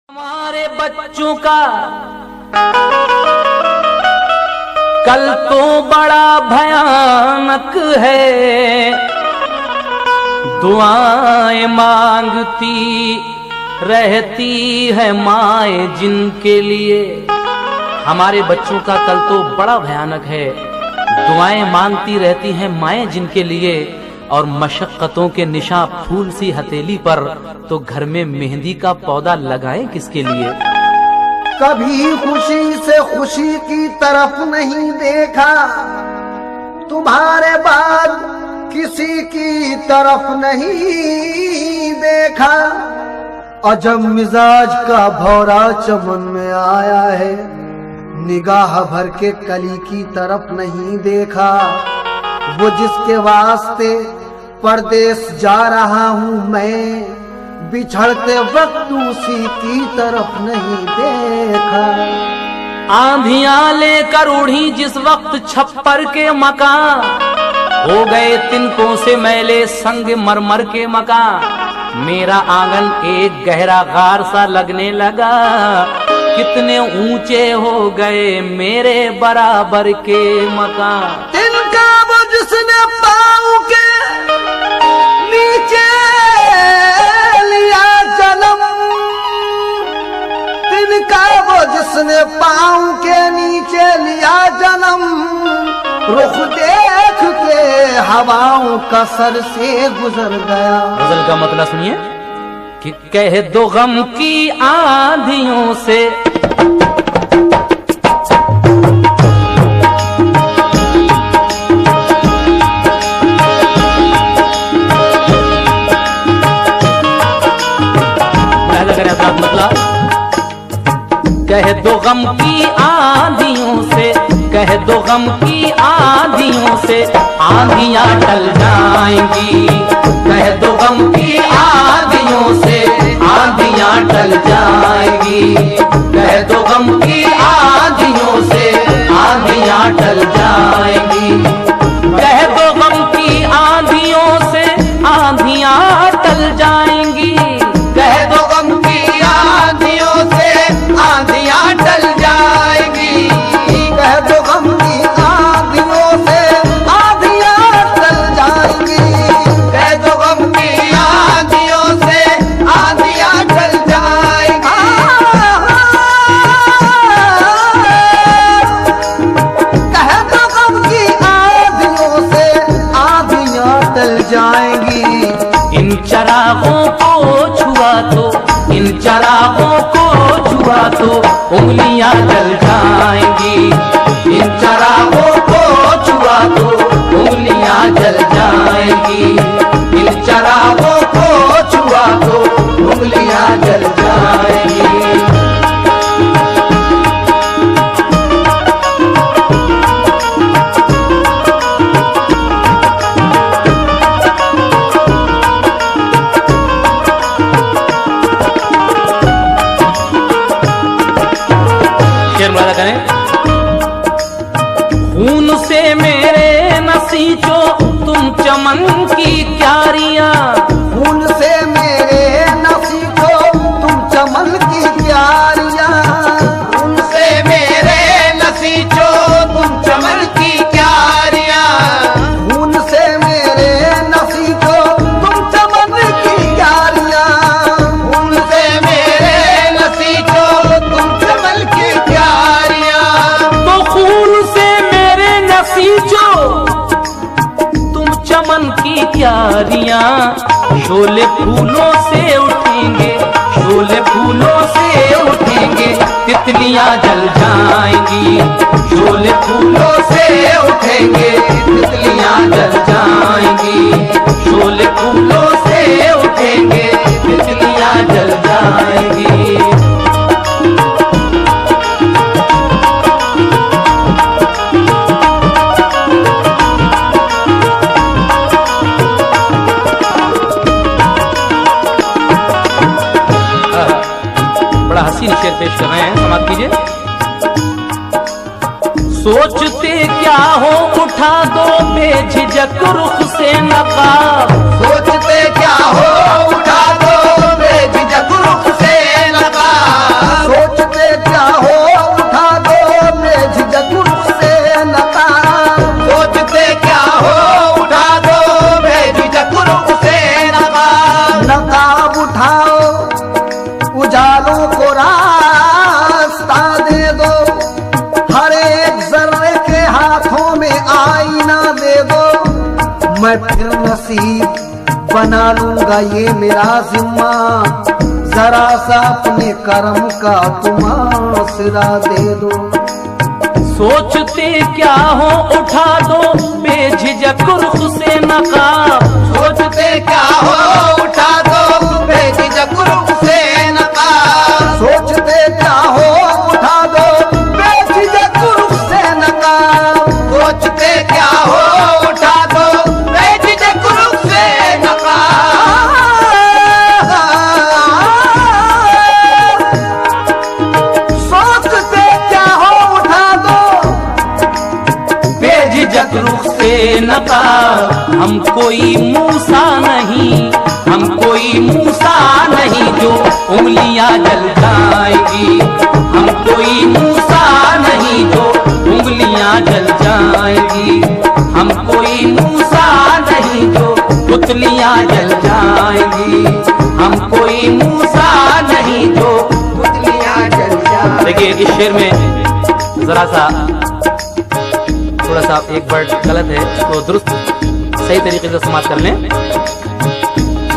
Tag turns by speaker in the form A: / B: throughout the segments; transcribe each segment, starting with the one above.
A: हमारे बच्चों का कल तो बड़ा भयानक है। दुआएं मांगती रहती है माएँ जिनके लिए। हमारे बच्चों का कल तो बड़ा भयानक है। दुआएं मांगती रहती हैं माएँ जिनके लिए। और मशक्कतों के निशा फूल सी हथेली पर, तो घर में मेहंदी का पौधा लगाएं किसके लिए।
B: कभी खुशी से खुशी की तरफ नहीं देखा, तुम्हारे बाद किसी की तरफ नहीं देखा। अजब मिजाज का भौरा चमन में आया है, निगाह भर के कली की तरफ नहीं देखा। वो जिसके वास्ते परदेश जा रहा हूँ मैं, बिछड़ते वक्त उसी की तरफ नहीं देखा।
A: आंधियां लेकर उड़ी जिस वक्त छप्पर के मकान, हो गए तिनकों से मैले संग मरमर के मकान। मेरा आंगन एक गहरा गार सा लगने लगा, कितने ऊंचे हो गए मेरे बराबर के मकान।
B: तिनका वो जिसने पाँव के नीचे लिया जन्म, तिनका वो जिसने पाँव के नीचे लिया जन्म। रुख देख के हवाओं का सर से गुजर गया।
A: गजल का मतलब सुनिए कि कह दो गम की आंधियों से, कह दो गम की आंधियों से, कह दो गम की आंधियों से आंधियां टल जाएंगी। कह दो गम की आंधियों से आंधियां टल जाएंगी। कह दो गम की आंधियों से आंधियां टल जाएंगी। कह दो गम की आंधियों से आंधियां टल जाएंगी।
B: कह दो गम की आंधियों से आंधियां टल जाएंगी। कह दो गम की आंधियों से आंधियां टल जाएंगी। कह दो गम की आंधियों से आंधियां टल जाएंगी। कह दो गम की आंधियों से आंधियां टल जाएंगी।
A: इन चरागों को छुआ तो, इन चरागों को छुआ तो उंगलियां जल जाएंगी। इन चरागों को छुआ तो उंगलियां जल जाएंगी। इन चरागों को छुआ तो उंगलियां जल जाएंगी। खून से मेरे नसीचो तुम चमन की क्यारियां।
B: खून से मेरे नसीचो तुम चमन की क्यारियां। खून से मेरे नसीचो तुम चमन की क्यारियां। खून से मेरे नसीचो तुम चमन की क्यारियां। खून से मेरे नसीचो तुम चमन की क्यारियां।
A: तो खून से मेरे नसीचो तुम चमन की क्यारियां। शोले फूलों से उठेंगे, शोले फूलों से उठेंगे, तितलियां जल जाएंगी। शोले फूलों से उठेंगे, तितलियां जल जाएंगी। शोले फूलों से उठेंगे, तितलियां जल जाएंगी। हसीन शेर पेश कर रहे हैं, समाप्त कीजिए। सोचते क्या हो उठा दो बेझिझक रुख से नकाब।
B: सोचते क्या हो उठा दो बेझिझक रुख से नकाब। चालों को रास्ता दे दो, हर एक जर्रे के हाथों में आईना दे दो, मैं फिर नसीब बना लूंगा ये मेरा जिम्मा, जरा सा अपने कर्म का तुम आसरा दे दो।
A: सोचते क्या हो उठा दो बेझिझक रुख से नकाब,
B: सोचते क्या हो उठा दो बेझिझक रुख से नकाब, सोचते क्या हो उठा दो बेझिझक रुख से नकाब, सोचते क्या हो उठा दो बेझिझक रुख से नकाब, सोचते क्या हो उठा दो
A: बेझिझक रुख से नकाब। हम कोई मूसा नहीं, हम कोई मूसा नहीं जो उंगलियां जल जाएंगी, हम कोई मूसा नहीं जो उंगलियां जल जाएंगी, हम कोई मूसा नहीं जो पुतलियां जल जाएंगी, हम कोई मूसा नहीं जो पुतलियां जल जाएंगी। देखिए इस शेर में जरा सा थोड़ा सा एक वर्ड गलत है, तो दुरुस्त सही तरीके से समाप्त कर लें।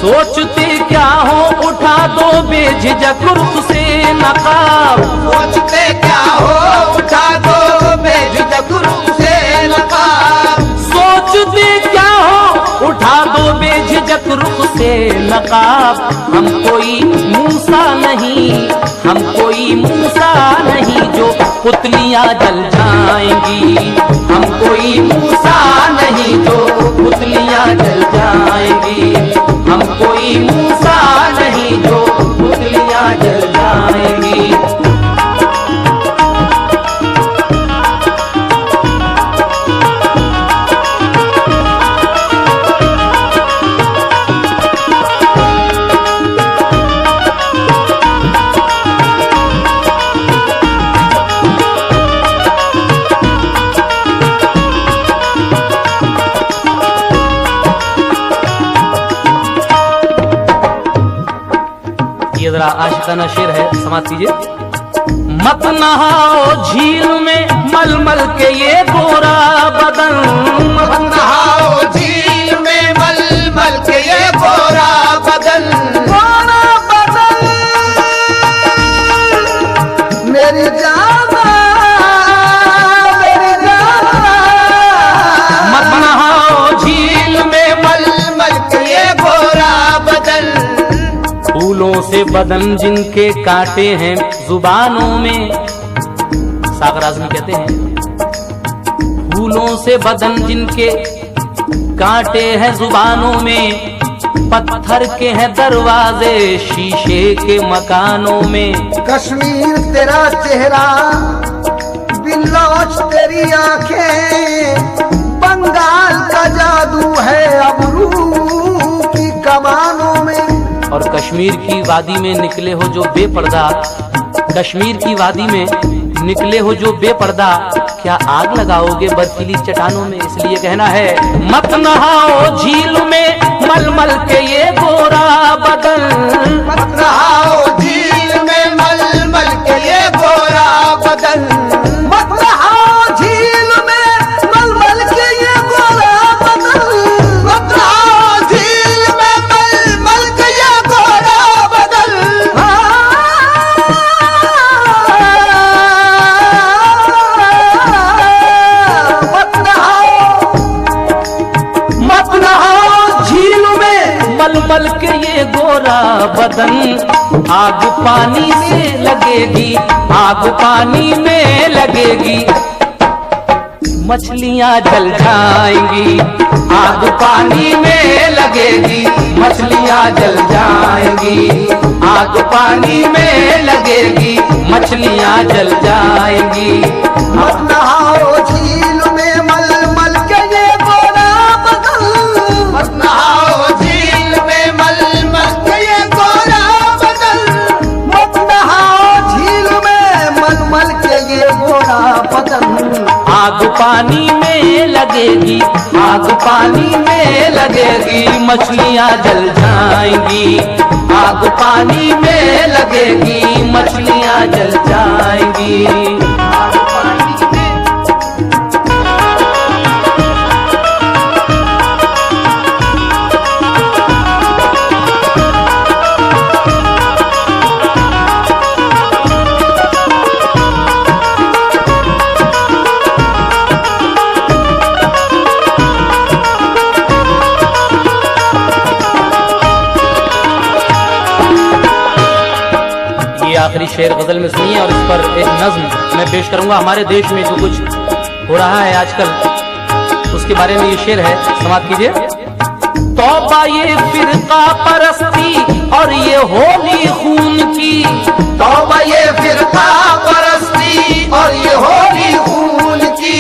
A: सोचते क्या हो उठा दो बेझिझक रुख से नकाब,
B: सोचते क्या हो उठा दो बेझिझक रुख से नकाब,
A: सोचते क्या हो उठा दो बेझिझक रुख से नकाब। हम कोई मूसा नहीं, हम कोई मूसा नहीं जो पुतलियां जल जाएंगी, हम कोई मूसा नहीं जो पुतलियां जल जाएंगी, हम कोई मूसा नहीं जो पुतलियां जल जाएंगी। ये जरा आशिकाना शेर है, समाप्त कीजिए। मत नहाओ झील में मलमल के ये गोरा बदन,
B: मत नहाओ झील में मलमल के ये गोरा बदन, गोरा बदन मेरी जाना, मेरी जाना।
A: मत नहाओ झील में
B: मलमल के ये गोरा बदन,
A: फूलों से बदन जिनके काटे हैं जुबानों में, सागर आज़मी कहते हैं फूलों से बदन जिनके काटे हैं जुबानों में, पत्थर के हैं दरवाजे शीशे के मकानों में।
B: कश्मीर तेरा चेहरा, बिल्लौच तेरी आंखें, बंगाल का जादू है अबरू की कमानों में।
A: और कश्मीर की वादी में निकले हो जो बेपर्दा, कश्मीर की वादी में निकले हो जो बेपर्दा, क्या आग लगाओगे बर्फीली चट्टानों में। इसलिए कहना है मत नहाओ झील में मलमल के ये गोरा बदन,
B: मत नहाओ झील में मलमल के ये गोरा बदन, मत नहाओ झील में मलमल के ये गोरा बदन, मत नहाओ झील में मलमल के ये गोरा बदन।
A: मत नहाओ झील में मलमल के ये गोरा बदन, आग पानी में लगेगी, आग पानी में लगेगी, मछलियां जल जाएंगी, आग पानी में लगेगी, मछलियां जल जाएंगी, आग पानी में लगेगी, मछलियां जल जाएंगी।
B: मत नहाओ झील में मलमल के ये गोरा बदन, मत नहाओ झील में मलमल के ये गोरा बदन, मत नहाओ झील में मलमल के ये गोरा बदन,
A: आग पानी में लगेगी, आग पानी में लगेगी, मछलियां जल जाएंगी। आग पानी में लगेगी, मछलियां जल जाएंगी। आग पानी में आखिरी शेर गजल में सुनिए और इस पर एक नज्म मैं पेश करूंगा। हमारे देश में जो कुछ हो रहा है आजकल उसके बारे में ये शेर है, समाप्त कीजिए। तौबा ये फिरका परस्ती और ये होली खून की,
B: तौबा ये फिरका परस्ती और ये होली खून की,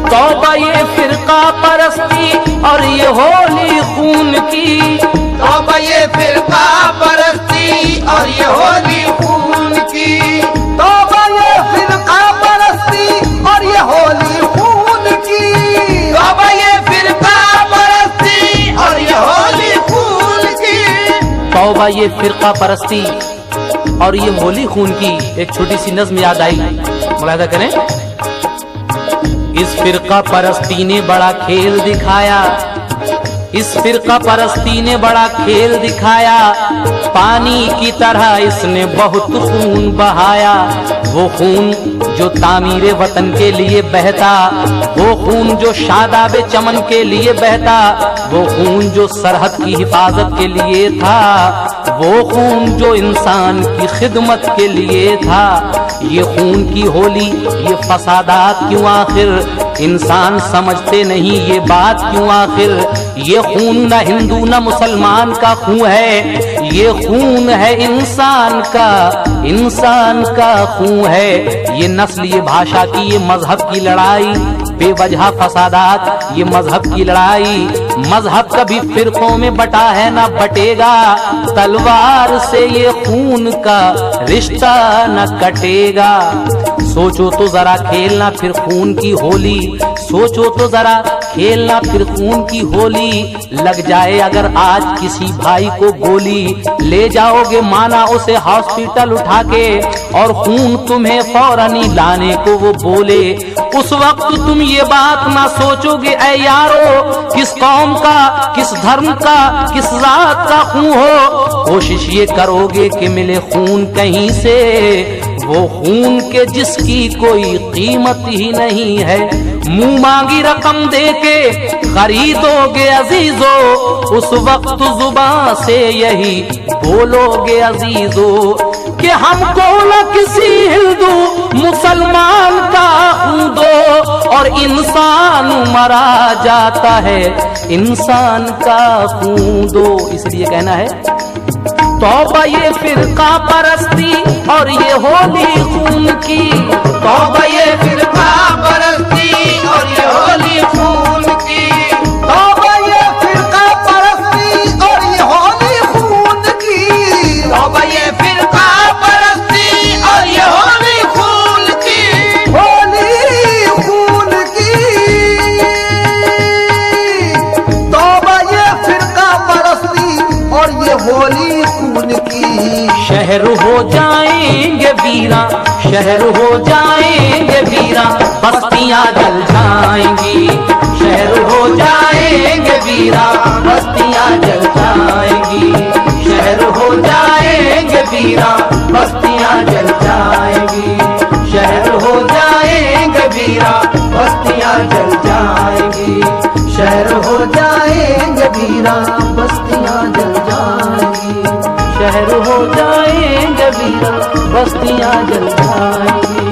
A: तौबा ये फिरका परस्ती और ये होली खून की,
B: तौबा ये फिरका परस्ती और ये होली खून की, तौबा ये फिरका परस्ती और ये होली खून की, तौबा ये फिरका परस्ती और ये होली खून की।
A: तौबा ये फिरका परस्ती और ये होली खून की। एक छोटी सी नज्म याद आई, मुलाहिजा करें। इस फिरका परस्ती ने बड़ा खेल दिखाया, इस फिरका परस्ती ने बड़ा खेल दिखाया, पानी की तरह इसने बहुत खून बहाया। वो खून जो तामीरे वतन के लिए बहता, वो खून जो शादाबे चमन के लिए बहता, वो खून जो सरहद की हिफाजत के लिए था, वो खून जो इंसान की खिदमत के लिए था। ये खून की होली, ये फसादात क्यों आखिर, इंसान समझते नहीं ये बात क्यों आखिर। ये खून न हिंदू न मुसलमान का खून है, ये खून है इंसान का खून है। ये नस्ल, ये भाषा की, ये मजहब की लड़ाई, बेवजह फसादात, ये मजहब की लड़ाई। मजहब कभी फिरकों में बटा है ना बटेगा, तलवार से ये खून का रिश्ता न कटेगा। सोचो तो जरा खेलना फिर खून की होली, सोचो तो जरा खेलना फिर खून की होली। लग जाए अगर आज किसी भाई को गोली, ले जाओगे माना उसे हॉस्पिटल उठा के, और खून तुम्हें फौरन ही लाने को वो बोले। उस वक्त तुम ये बात ना सोचोगे ऐ यारो, किस कौम का, किस धर्म का, किस जात का खून हो। कोशिश ये करोगे कि मिले खून कहीं से, वो खून के जिसकी कोई कीमत ही नहीं है। मुंह मांगी रकम देके खरीदोगे अजीजो, उस वक्त जुबान से यही बोलोगे अजीजो कि हमको न किसी हिंदू मुसलमान का खून दो, और इंसान मरा जाता है इंसान का खून दो। इसलिए कहना है तौबा ये फिरका परस्ती और ये होली खून की,
B: तौबा ये फिरका परस्ती और ये होली खून की, तौबा ये फिरका परस्ती और ये होली खून की, तौबा ये फिरका परस्ती और ये होली खून की, होली खून की, तौबा ये फिरका परस्ती और ये होली खून की।
A: शहर हो जाएंगे वीरा, शहर हो जाएंगे वीरा, बस्तियां जल जाएंगी। शहर हो जाएंगे वीरा, बस्तियां जल जाएंगी। शहर हो जाएंगे वीरा, बस्तियां जल जाएंगी। शहर हो जाएंगे वीरा, बस्तियां जल जाएंगी। शहर हो जाएंगे वीरा, बस्तियां जल जाएंगी। शहर हो जाएंगे वीरा, बस्तियां जल जाएंगी।